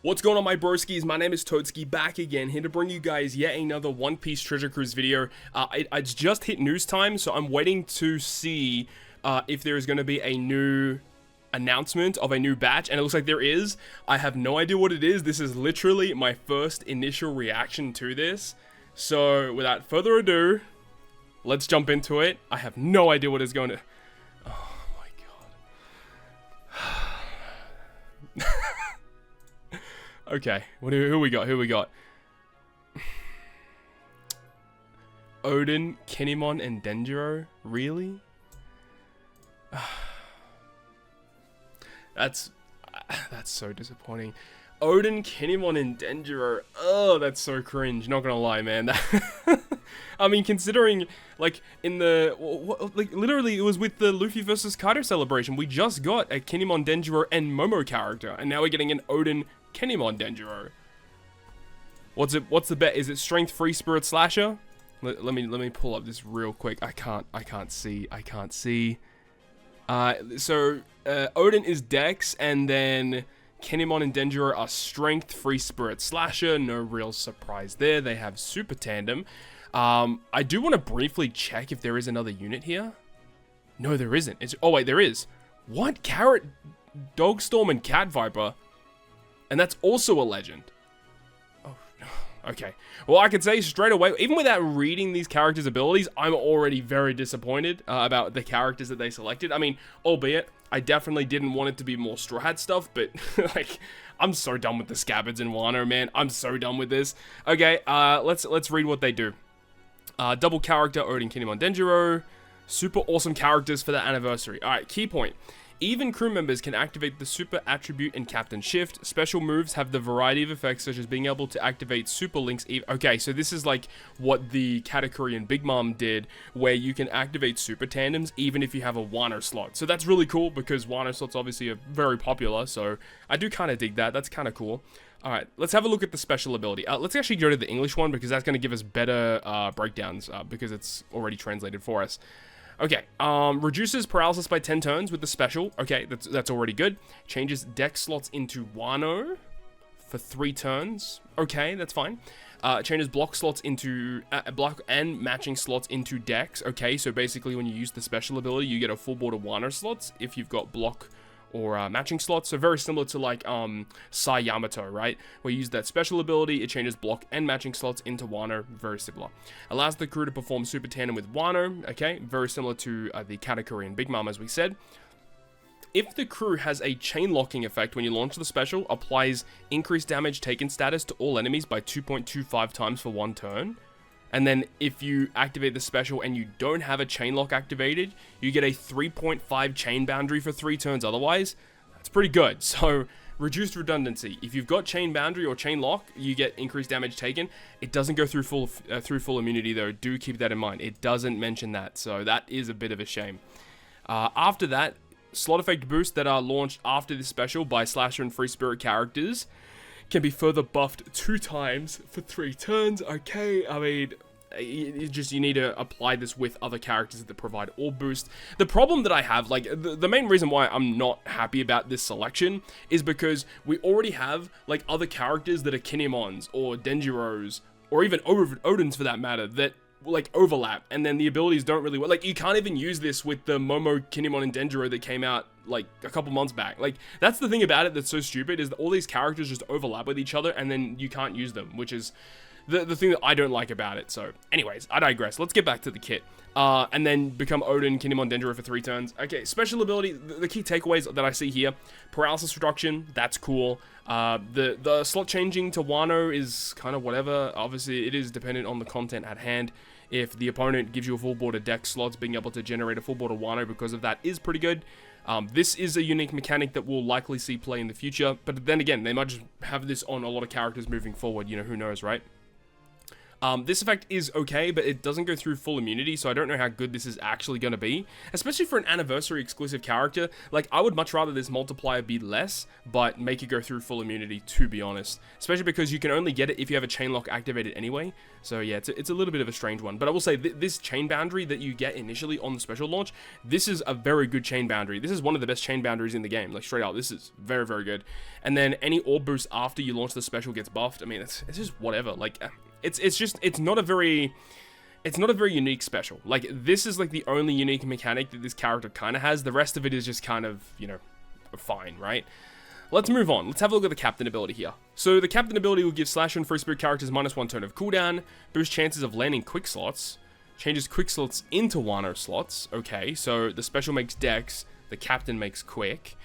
What's going on, my broskiis? My name is Toadski, back again, here to bring you guys yet another One Piece Treasure Cruise video. It's just hit news time, so I'm waiting to see if there is going to be a new announcement of a new batch, and it looks like there is. I have no idea what it is. This is literally my first initial reaction to this. So, without further ado, let's jump into it. I have no idea what is going to... Oh my god. Okay, who we got? Oden, Kinemon, and Denjiro? Really? That's so disappointing. Oden, Kinemon, and Denjiro. Oh, that's so cringe. Not gonna lie, man. I mean, considering, like, in the... like, literally, it was with the Luffy versus Kaido celebration. We just got a Kinemon, Denjiro, and Momo character. And now we're getting an Oden, Kinemon, Denjiro. What's the bet? Is it Strength, Free Spirit, Slasher? Let me pull up this real quick. I can't see. So Oden is Dex, and then Kinemon and Denjiro are Strength, Free Spirit, Slasher. No real surprise there. They have Super Tandem. I do want to briefly check if there is another unit here. No, there isn't. Oh wait, there is. What? Carrot, Dogstorm, and Cat Viper. And that's also a legend. Oh, okay. Well, I can say straight away, even without reading these characters' abilities, I'm already very disappointed about the characters that they selected. I mean, albeit, I definitely didn't want it to be more Straw Hat stuff, but, like, I'm so done with the Scabbards in Wano, man. I'm so done with this. Okay, let's read what they do. Double character, Oden, Kinemon, Denjiro. Super awesome characters for the anniversary. Alright, key point. Even crew members can activate the Super Attribute and Captain Shift. Special moves have the variety of effects, such as being able to activate Super Links. Okay, so this is like what the Katakuri and Big Mom did, where you can activate Super Tandems even if you have a Wano slot. So that's really cool, because Wano slots obviously are very popular, so I do kind of dig that. That's kind of cool. Alright, let's have a look at the special ability. Let's actually go to the English one, because that's going to give us better breakdowns, because it's already translated for us. Okay, reduces paralysis by 10 turns with the special. Okay, that's already good. Changes deck slots into Wano for 3 turns. Okay, that's fine. Changes block slots into block and matching slots into decks. Okay, so basically when you use the special ability, you get a full board of Wano slots if you've got block or matching slots. So very similar to like Sai Yamato, right? Where you use that special ability, it changes block and matching slots into Wano. Very similar. Allows the crew to perform Super Tandem with Wano. Okay, very similar to the Katakuri and Big Mom, as we said. If the crew has a chain locking effect when you launch the special, applies increased damage taken status to all enemies by 2.25 times for 1 turn. And then if you activate the special and you don't have a chain lock activated, you get a 3.5 chain boundary for 3 turns otherwise. That's pretty good. So, reduced redundancy. If you've got chain boundary or chain lock, you get increased damage taken. It doesn't go through full immunity though. Do keep that in mind. It doesn't mention that, so that is a bit of a shame. After that, slot effect boosts that are launched after this special by Slasher and Free Spirit characters can be further buffed 2 times for 3 turns. Okay, I mean, you need to apply this with other characters that provide all boost. The problem that I have, like, the main reason why I'm not happy about this selection is because we already have, like, other characters that are Kinemons or Denjiros or even Odins for that matter that like overlap, and then the abilities don't really work. Like, you can't even use this with the Momo, Kinemon, and Denjiro that came out like a couple months back. Like, that's the thing about it that's so stupid, is that all these characters just overlap with each other and then you can't use them, which is the thing that I don't like about it. So anyways, I digress. Let's get back to the kit. And then become Oden, Kinemon, Denjiro for 3 turns. Okay, special ability, the key takeaways that I see here: paralysis reduction, that's cool. The slot changing to Wano is kind of whatever. Obviously, it is dependent on the content at hand. If the opponent gives you a full board of deck slots, being able to generate a full board of Wano because of that is pretty good. This is a unique mechanic that we'll likely see play in the future, but then again, they might just have this on a lot of characters moving forward. You know, who knows, right? This effect is okay, but it doesn't go through full immunity, so I don't know how good this is actually going to be. Especially for an anniversary exclusive character. Like, I would much rather this multiplier be less, but make it go through full immunity, to be honest. Especially because you can only get it if you have a chain lock activated anyway. So yeah, it's a little bit of a strange one. But I will say, this chain boundary that you get initially on the special launch, this is a very good chain boundary. This is one of the best chain boundaries in the game. Like, straight out, this is very, very good. And then any orb boost after you launch the special gets buffed. I mean, it's just whatever. Like, it's not a very unique special. Like, this is like the only unique mechanic that this character kind of has. The rest of it is just kind of, you know, fine, right? Let's move on. Let's have a look at the Captain ability here. So the Captain ability will give Slasher and Free Spirit characters -1 turn of cooldown, boost chances of landing quick slots, changes quick slots into WANO slots. Okay, so the special makes Dex, the Captain makes quick.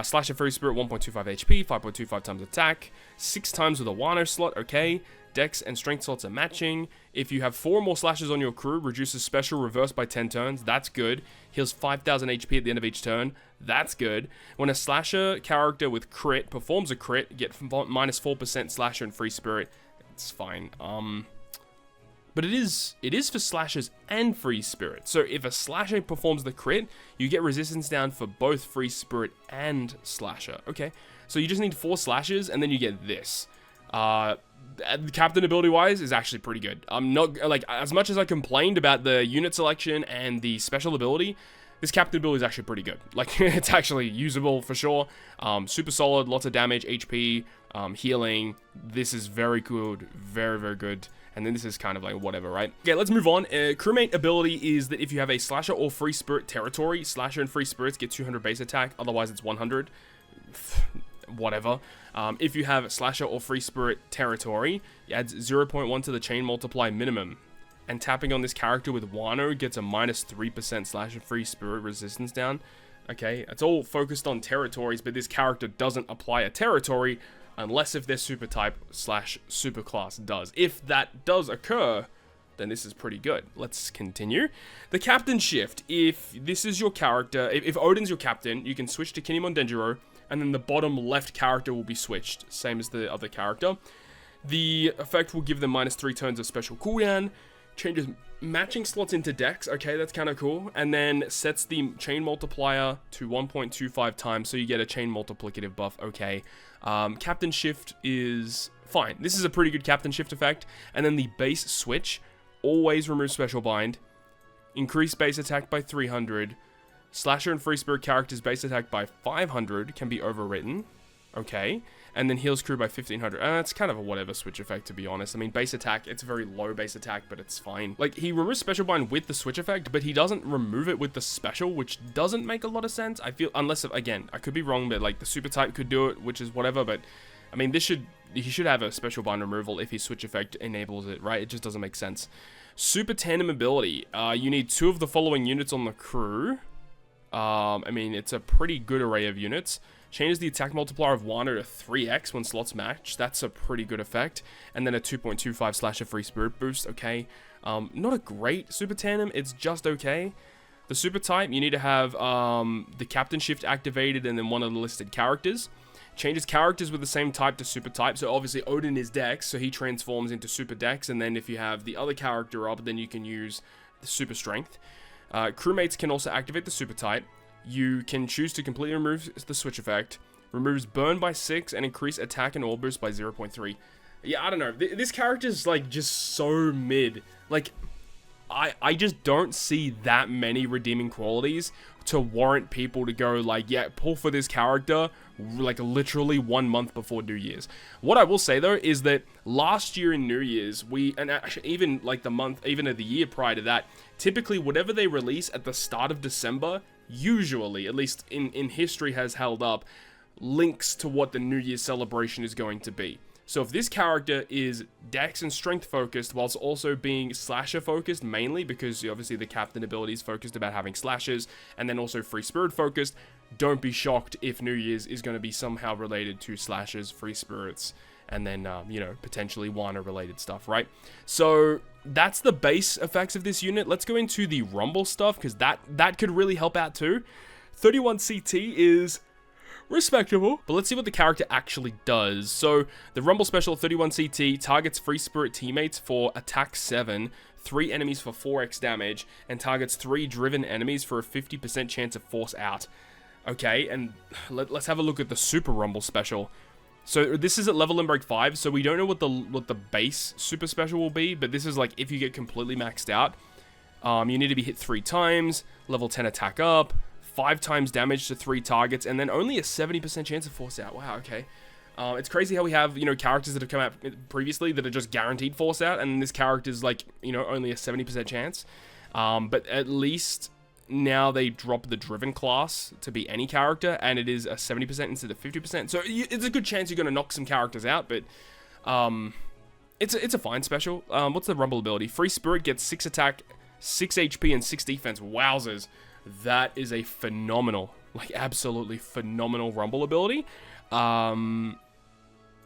Slasher Free Spirit 1.25 HP, 5.25 times attack, 6 times with a WANO slot. Okay. Dex and strength slots are matching. If you have 4 or more slashes on your crew, reduces special reverse by 10 turns. That's good. Heals 5,000 HP at the end of each turn. That's good. When a slasher character with crit performs a crit, get -4% slasher and free spirit. It's fine. But it is for slashers and free spirit. So if a slasher performs the crit, you get resistance down for both free spirit and slasher. Okay. So you just need 4 slashes and then you get this. The Captain ability wise is actually pretty good. I'm not, like, as much as I complained about the unit selection and the special ability, this Captain ability is actually pretty good. Like, it's actually usable for sure. Super solid, lots of damage, HP, healing. This is very good, very, very good. And then this is kind of like whatever, right? Okay, let's move on. Crewmate ability is that if you have a slasher or free spirit territory, slasher and free spirits get 200 base attack, otherwise it's 100. Whatever. If you have slasher or free spirit territory, it adds 0.1 to the chain multiply minimum. And tapping on this character with WANO gets a -3% slasher free spirit resistance down. Okay, it's all focused on territories, but this character doesn't apply a territory unless if their super type / super class does. If that does occur, then this is pretty good. Let's continue. The Captain Shift. If this is your character, if Odin's your captain, you can switch to Kinemon Denjiro, and then the bottom left character will be switched, same as the other character. The effect will give them -3 turns of special cooldown, changes matching slots into Dex, okay, that's kind of cool, and then sets the chain multiplier to 1.25 times, so you get a chain multiplicative buff, okay. Captain Shift is fine. This is a pretty good Captain Shift effect, and then the base switch always removes special bind, increase base attack by 300, Slasher and Free Spirit characters' base attack by 500 can be overwritten. Okay. And then heals crew by 1500. It's kind of a whatever switch effect, to be honest. I mean, base attack, it's a very low base attack, but it's fine. Like, he removes special bind with the switch effect, but he doesn't remove it with the special, which doesn't make a lot of sense. I feel, unless, again, I could be wrong, but like the super type could do it, which is whatever, but I mean, he should have a special bind removal if his switch effect enables it, right? It just doesn't make sense. Super tandem ability. You need 2 of the following units on the crew. I mean, it's a pretty good array of units. Changes the attack multiplier of WANO to 3x when slots match. That's a pretty good effect. And then a 2.25 slasher free spirit boost. Okay. Not a great super tandem. It's just okay. The super type, you need to have the Captain Shift activated and then one of the listed characters. Changes characters with the same type to super type. So obviously Odin is Dex, so he transforms into super Dex. And then if you have the other character up, then you can use the super strength. Crewmates can also activate the super type. You can choose to completely remove the switch effect, removes burn by 6, and increase attack and orb boost by 0.3. Yeah, I don't know. This character is like just so mid. Like, I just don't see that many redeeming qualities to warrant people to go like, yeah, pull for this character like literally 1 month before New Year's. What I will say though is that last year in New Year's, and actually even like the month, even of the year prior to that, typically whatever they release at the start of December, usually, at least in history, has held up, links to what the New Year's celebration is going to be. So if this character is Dex and Strength focused, whilst also being Slasher focused mainly, because obviously the Captain ability is focused about having Slashers, and then also Free Spirit focused, don't be shocked if New Year's is going to be somehow related to Slashers, Free Spirits, and then, you know, potentially WANO related stuff, right? So that's the base effects of this unit. Let's go into the Rumble stuff, because that could really help out too. 31 CT is respectable. But let's see what the character actually does. So, the Rumble Special 31 CT targets Free Spirit teammates for attack 7, 3 enemies for 4x damage, and targets 3 driven enemies for a 50% chance of force out. Okay, and let's have a look at the Super Rumble Special. So this is at level and break 5, so we don't know what the base super special will be, but this is like if you get completely maxed out, you need to be hit 3 times, level 10 attack up, 5 times damage to 3 targets, and then only a 70% chance of force out. Wow, okay. It's crazy how we have, you know, characters that have come out previously that are just guaranteed force out, and this character's like, you know, only a 70% chance. But at least now they drop the driven class to be any character, and it is a 70% instead of 50%. So it's a good chance you're going to knock some characters out, but it's a fine special. What's the Rumble ability? Free Spirit gets 6 attack, 6 HP, and 6 defense. Wowzers. That is a phenomenal, like absolutely phenomenal Rumble ability. And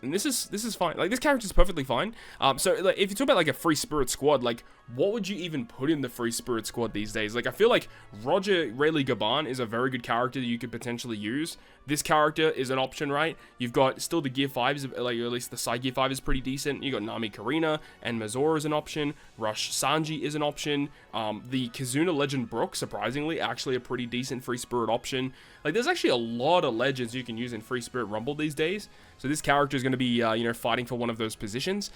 this is fine. Like, this character's perfectly fine. So, like, if you talk about, like, a Free Spirit squad, like, what would you even put in the Free Spirit squad these days? Like, I feel like Roger Rayleigh Gaban is a very good character that you could potentially use. This character is an option, right? You've got still the Gear 5s, like, at least the side Gear 5 is pretty decent. You got Nami Karina and Mazora is an option. Rush Sanji is an option. The Kizuna Legend Brook, surprisingly, actually a pretty decent Free Spirit option. Like, there's actually a lot of legends you can use in Free Spirit Rumble these days. So this character is going to be, you know, fighting for one of those positions.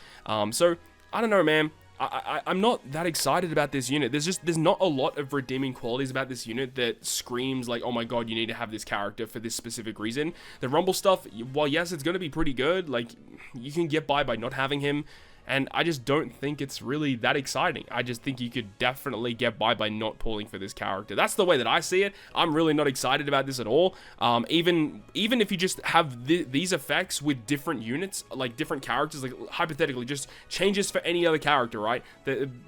So, I don't know, man. I'm not that excited about this unit. There's not a lot of redeeming qualities about this unit that screams like, oh my god, you need to have this character for this specific reason. The Rumble stuff, while yes, it's going to be pretty good, like, you can get by not having him. And I just don't think it's really that exciting. I just think you could definitely get by not pulling for this character. That's the way that I see it. I'm really not excited about this at all. Even if you just have these effects with different units, like different characters, like hypothetically, just changes for any other character, right?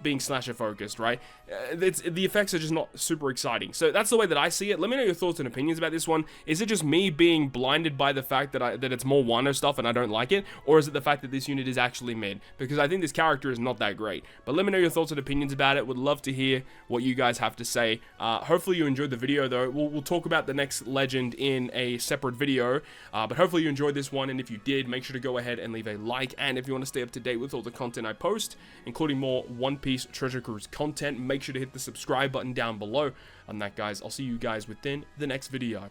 Being slasher focused, right? The effects are just not super exciting. So that's the way that I see it. Let me know your thoughts and opinions about this one. Is it just me being blinded by the fact that it's more Wano stuff and I don't like it? Or is it the fact that this unit is actually mid? Because I think this character is not that great. But let me know your thoughts and opinions about it. Would love to hear what you guys have to say. Hopefully you enjoyed the video, though. We'll talk about the next legend in a separate video. But hopefully you enjoyed this one. And if you did, make sure to go ahead and leave a like. And if you want to stay up to date with all the content I post, including more One Piece Treasure Cruise content, make sure to hit the subscribe button down below. On that, guys, I'll see you guys within the next video.